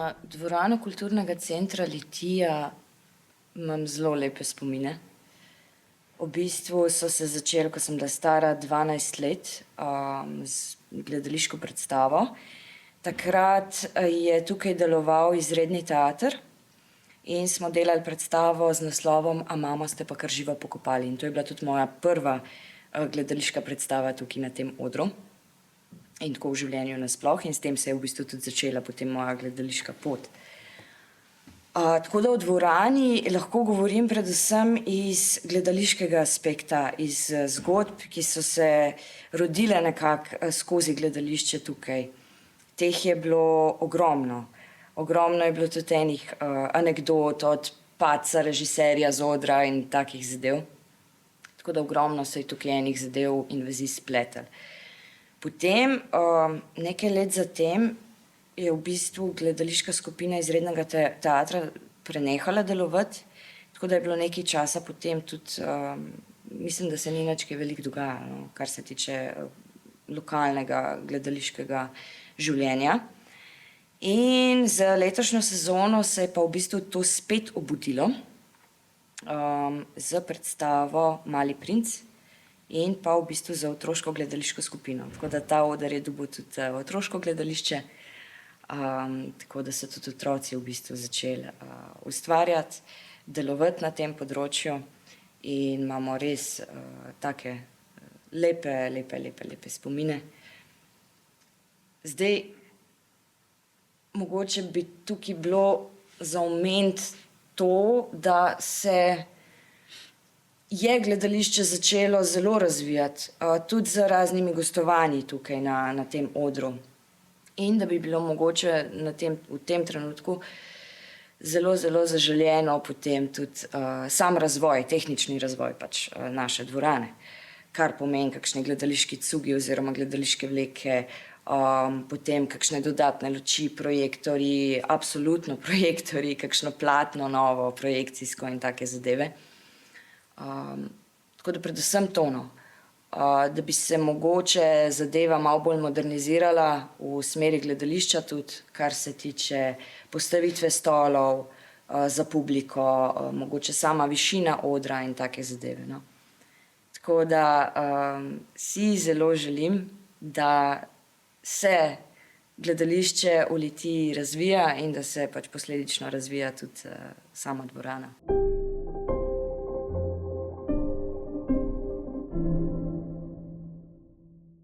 Na dvorano kulturnega centra Litija imam zelo lepe spomine. V bistvu so se začeli, ko sem bila stara 12 let, z gledališko predstavo. Takrat je tukaj deloval izredni teater in smo delali predstavo z naslovom A mamo ste pa kar živo pokopali. In to je bila tudi moja prva gledališka predstava tukaj na tem odru. In tako v življenju nasploh, in s tem se je v bistvu tudi začela potem moja gledališka pot. Tako da o dvorani lahko govorim predvsem iz gledališkega aspekta, iz zgodb, ki so se rodile nekako skozi gledališče tukaj. Teh je bilo ogromno. Ogromno je bilo tudi enih anekdot od padca režiserja z odra in takih zadev. Tako da ogromno se je tukaj enih zadev in vezi spletalo. Potem, nekaj let zatem, je v bistvu gledališka skupina izrednega teatra prenehala delovati, tako da je bilo nekaj časa potem tudi, mislim, da se ni nič kaj veliko dogajalo, kar se tiče lokalnega gledališkega življenja. In z letošnjo sezono se je pa v bistvu to spet obudilo, s predstavo Mali princ in pa v bistvu za otroško gledališko skupino. Tako da ta oder je dobil tudi otroško gledališče, tako da so tudi otroci v bistvu začeli ustvarjati, delovati na tem področju in imamo res take lepe spomine. Zdaj, mogoče bi tukaj bilo za omeniti to, da se je gledališče začelo zelo razvijati, tudi z raznimi gostovanji tukaj na tem odru. In da bi bilo mogoče v tem trenutku zelo zaželeno potem tudi sam razvoj, tehnični razvoj pač naše dvorane. Kar pomeni kakšni gledališki cugi oziroma gledališke vleke, potem kakšne dodatne luči, projektorji, absolutno projektorji, kakšno platno novo, projekcijsko in take zadeve. Tako da predvsem to, no. Da bi se mogoče zadeva malo bolj modernizirala v smeri gledališča tudi, kar se tiče postavitve stolov za publiko, mogoče sama višina odra in take zadeve, no. Tako da si zelo želim, da se gledališče v Litiji razvija in da se pač posledično razvija tudi sama dvorana.